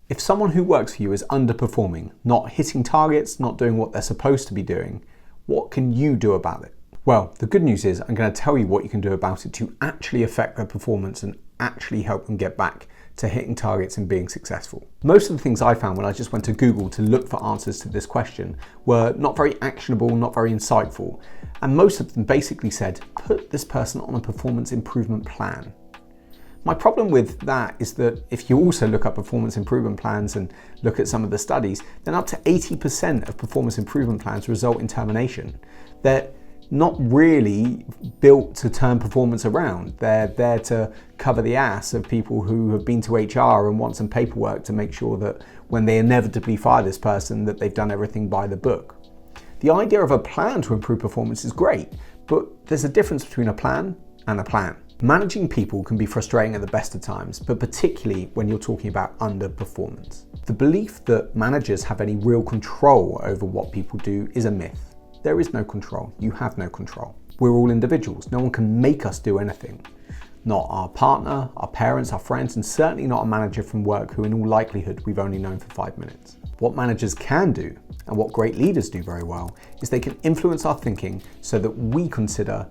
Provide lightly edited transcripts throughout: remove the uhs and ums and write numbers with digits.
If someone who works for you is underperforming, not hitting targets, not doing what they're supposed to be doing, what can you do about it? Well, the good news is I'm going to tell you what you can do about it to actually affect their performance and actually help them get back to hitting targets and being successful. Most of the things I found when I just went to Google to look for answers to this question were not very actionable, not very insightful, and most of them basically said, put this person on a performance improvement plan. My problem with that is that if you also look up performance improvement plans and look at some of the studies, then up to 80% of performance improvement plans result in termination. They're not really built to turn performance around. They're there to cover the ass of people who have been to HR and want some paperwork to make sure that when they inevitably fire this person, that they've done everything by the book. The idea of a plan to improve performance is great, but there's a difference between a plan and a plan. Managing people can be frustrating at the best of times, but particularly when you're talking about underperformance. The belief that managers have any real control over what people do is a myth. There is no control. You have no control. We're all individuals. No one can make us do anything. Not our partner, our parents, our friends, and certainly not a manager from work who in all likelihood we've only known for 5 minutes. What managers can do, and what great leaders do very well, is they can influence our thinking so that we consider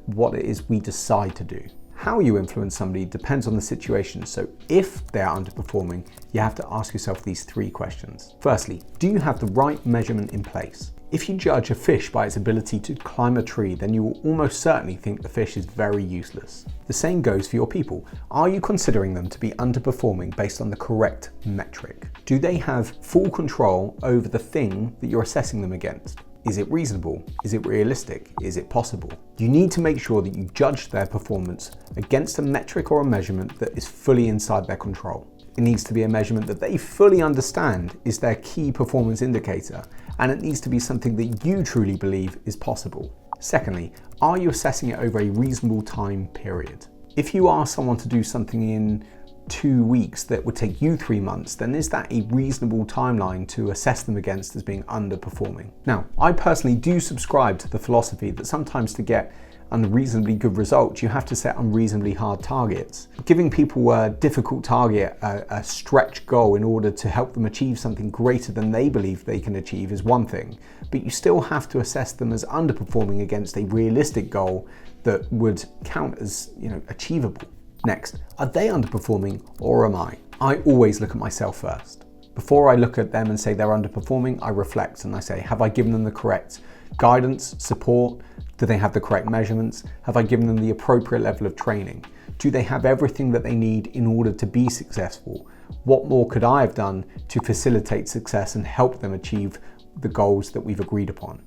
what it is we decide to do. How you influence somebody depends on the situation, so if they are underperforming, you have to ask yourself these 3 questions. Firstly, do you have the right measurement in place? If you judge a fish by its ability to climb a tree, then you will almost certainly think the fish is very useless. The same goes for your people. Are you considering them to be underperforming based on the correct metric? Do they have full control over the thing that you're assessing them against? Is it reasonable? Is it realistic? Is it possible? You need to make sure that you judge their performance against a metric or a measurement that is fully inside their control. It needs to be a measurement that they fully understand is their key performance indicator, and it needs to be something that you truly believe is possible. Secondly, are you assessing it over a reasonable time period? If you ask someone to do something in 2 weeks that would take you 3 months, then is that a reasonable timeline to assess them against as being underperforming? Now, I personally do subscribe to the philosophy that sometimes to get unreasonably good results, you have to set unreasonably hard targets. Giving people a difficult target, a stretch goal in order to help them achieve something greater than they believe they can achieve is one thing, but you still have to assess them as underperforming against a realistic goal that would count as, achievable. Next, are they underperforming or am I? I always look at myself first. Before I look at them and say they're underperforming, I reflect and I say, have I given them the correct guidance, support? Do they have the correct measurements? Have I given them the appropriate level of training? Do they have everything that they need in order to be successful? What more could I have done to facilitate success and help them achieve the goals that we've agreed upon?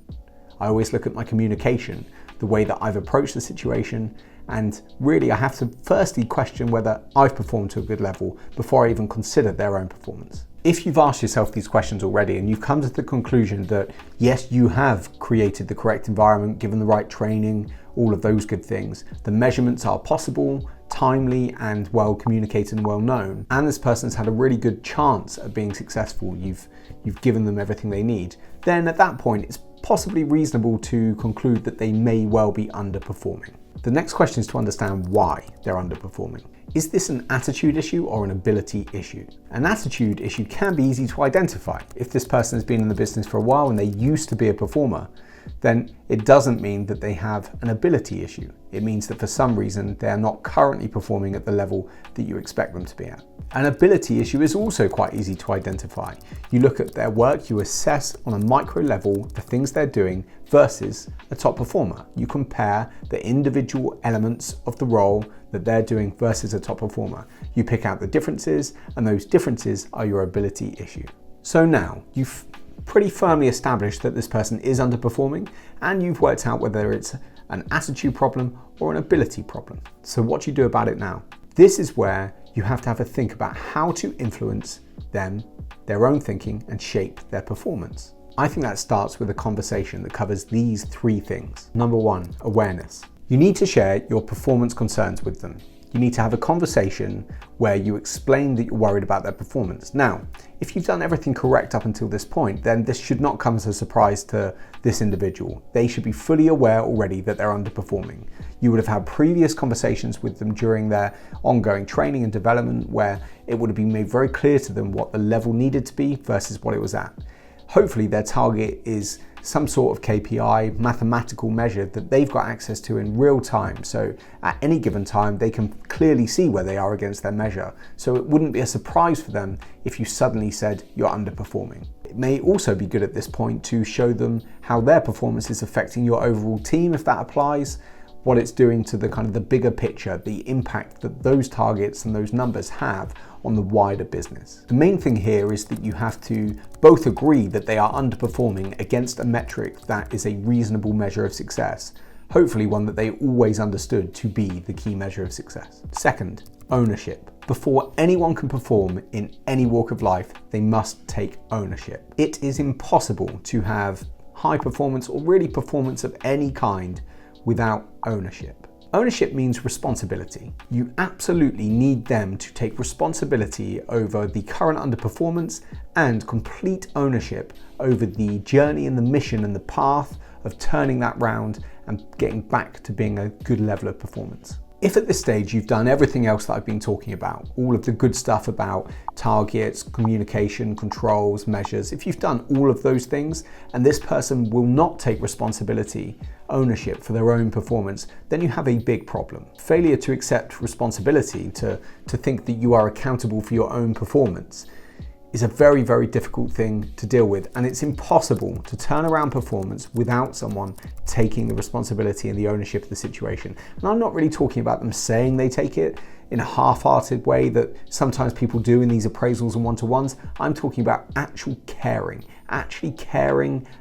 I always look at my communication, the way that I've approached the situation, and really I have to firstly question whether I've performed to a good level before I even consider their own performance. If you've asked yourself these questions already and you've come to the conclusion that yes, you have created the correct environment, given the right training, all of those good things, the measurements are possible, timely and well communicated and well known, and this person's had a really good chance at being successful, you've given them everything they need, then at that point it's possibly reasonable to conclude that they may well be underperforming. The next question is to understand why they're underperforming. Is this an attitude issue or an ability issue? An attitude issue can be easy to identify. If this person has been in the business for a while and they used to be a performer, then it doesn't mean that they have an ability issue. It means that for some reason they are not currently performing at the level that you expect them to be at. An ability issue is also quite easy to identify. You look at their work, you assess on a micro level the things they're doing versus a top performer. You compare the individual elements of the role that they're doing versus a top performer. You pick out the differences, and those differences are your ability issue. So now you've pretty firmly established that this person is underperforming, and you've worked out whether it's an attitude problem or an ability problem. So what do you do about it now? This is where you have to have a think about how to influence them, their own thinking, and shape their performance. I think that starts with a conversation that covers these 3 things. Number 1, awareness. You need to share your performance concerns with them. You need to have a conversation where you explain that you're worried about their performance. Now, if you've done everything correct up until this point, then this should not come as a surprise to this individual. They should be fully aware already that they're underperforming. You would have had previous conversations with them during their ongoing training and development where it would have been made very clear to them what the level needed to be versus what it was at. Hopefully their target is some sort of KPI, mathematical measure that they've got access to in real time. So at any given time, they can clearly see where they are against their measure. So it wouldn't be a surprise for them if you suddenly said you're underperforming. It may also be good at this point to show them how their performance is affecting your overall team, if that applies, what it's doing to the kind of the bigger picture, the impact that those targets and those numbers have on the wider business. The main thing here is that you have to both agree that they are underperforming against a metric that is a reasonable measure of success, hopefully one that they always understood to be the key measure of success. Second, ownership. Before anyone can perform in any walk of life, they must take ownership. It is impossible to have high performance or really performance of any kind without ownership. Ownership means responsibility. You absolutely need them to take responsibility over the current underperformance and complete ownership over the journey and the mission and the path of turning that round and getting back to being a good level of performance. If at this stage you've done everything else that I've been talking about, all of the good stuff about targets, communication, controls, measures, if you've done all of those things and this person will not take responsibility, ownership for their own performance, then you have a big problem. Failure to accept responsibility, to think that you are accountable for your own performance, is a very, very difficult thing to deal with, and it's impossible to turn around performance without someone taking the responsibility and the ownership of the situation. And I'm not really talking about them saying they take it in a half-hearted way that sometimes people do in these appraisals and one-to-ones. I'm talking about actually caring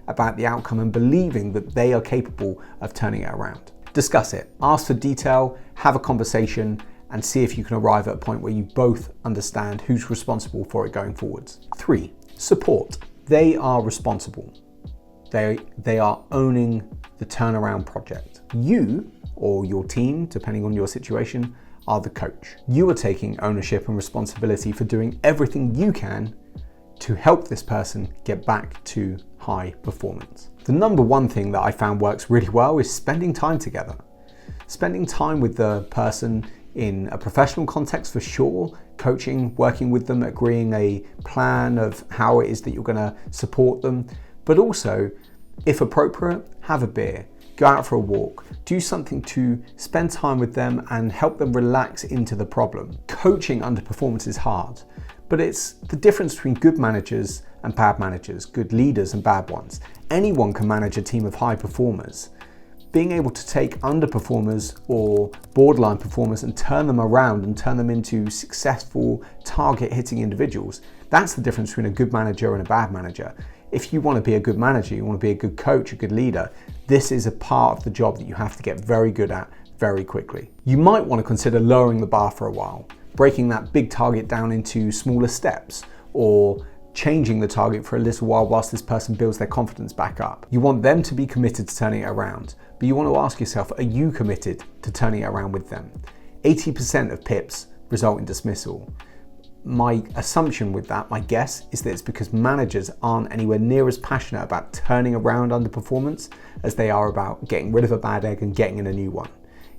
about the outcome and believing that they are capable of turning it around. Discuss it, ask for detail, have a conversation, and see if you can arrive at a point where you both understand who's responsible for it going forwards. 3, support. They are responsible. They are owning the turnaround project. You, or your team, depending on your situation, are the coach. You are taking ownership and responsibility for doing everything you can to help this person get back to high performance. The number one thing that I found works really well is spending time together. Spending time with the person in a professional context for sure, coaching, working with them, agreeing a plan of how it is that you're going to support them, but also, if appropriate, have a beer, go out for a walk, do something to spend time with them and help them relax into the problem. Coaching underperformance is hard, but it's the difference between good managers and bad managers, good leaders and bad ones. Anyone can manage a team of high performers. Being able to take underperformers or borderline performers and turn them around and turn them into successful target-hitting individuals, that's the difference between a good manager and a bad manager. If you want to be a good manager, you want to be a good coach, a good leader, this is a part of the job that you have to get very good at very quickly. You might want to consider lowering the bar for a while, breaking that big target down into smaller steps, or changing the target for a little while whilst this person builds their confidence back up. You want them to be committed to turning it around, but you want to ask yourself, are you committed to turning it around with them? 80% of PIPs result in dismissal. My assumption with that, my guess, is that it's because managers aren't anywhere near as passionate about turning around underperformance as they are about getting rid of a bad egg and getting in a new one.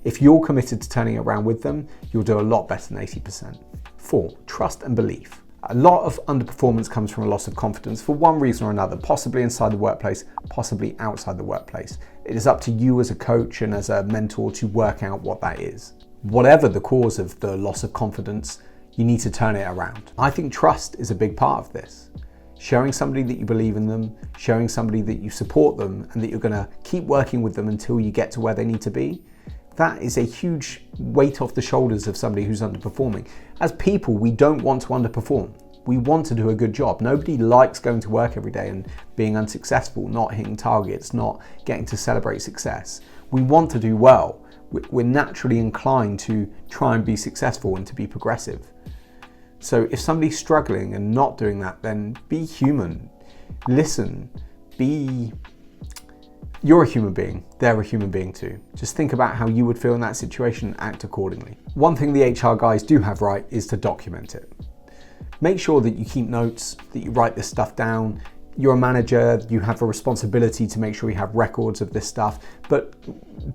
If you're committed to turning it around with them, you'll do a lot better than 80%. 4, trust and belief. A lot of underperformance comes from a loss of confidence for one reason or another, possibly inside the workplace, possibly outside the workplace. It is up to you as a coach and as a mentor to work out what that is. Whatever the cause of the loss of confidence, you need to turn it around. I think trust is a big part of this. Showing somebody that you believe in them, showing somebody that you support them and that you're going to keep working with them until you get to where they need to be. That is a huge weight off the shoulders of somebody who's underperforming. As people, we don't want to underperform. We want to do a good job. Nobody likes going to work every day and being unsuccessful, not hitting targets, not getting to celebrate success. We want to do well. We're naturally inclined to try and be successful and to be progressive. So if somebody's struggling and not doing that, then be human. Listen. You're a human being, they're a human being too. Just think about how you would feel in that situation and act accordingly. One thing the HR guys do have right is to document it. Make sure that you keep notes, that you write this stuff down. You're a manager, you have a responsibility to make sure you have records of this stuff, but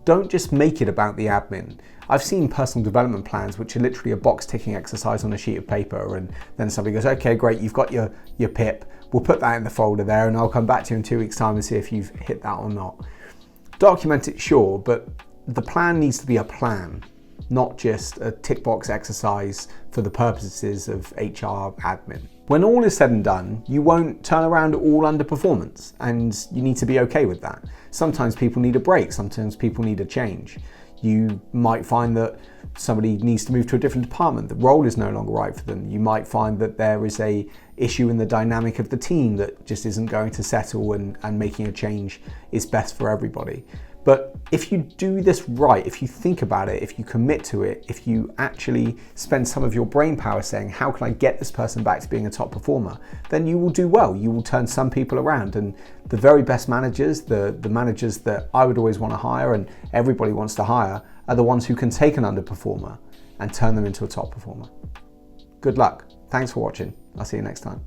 don't just make it about the admin. I've seen personal development plans which are literally a box ticking exercise on a sheet of paper, and then somebody goes, okay, great, you've got your PIP, we'll put that in the folder there and I'll come back to you in 2 weeks' time and see if you've hit that or not. Document it, sure, but the plan needs to be a plan, not just a tick box exercise for the purposes of HR admin. When all is said and done, you won't turn around all underperformance, and you need to be okay with that. Sometimes people need a break, sometimes people need a change. You might find that somebody needs to move to a different department, the role is no longer right for them. You might find that there is an issue in the dynamic of the team that just isn't going to settle, and making a change is best for everybody. But if you do this right, if you think about it, if you commit to it, if you actually spend some of your brain power saying, how can I get this person back to being a top performer, then you will do well. You will turn some people around. And the very best managers, the managers that I would always want to hire and everybody wants to hire, are the ones who can take an underperformer and turn them into a top performer. Good luck. Thanks for watching. I'll see you next time.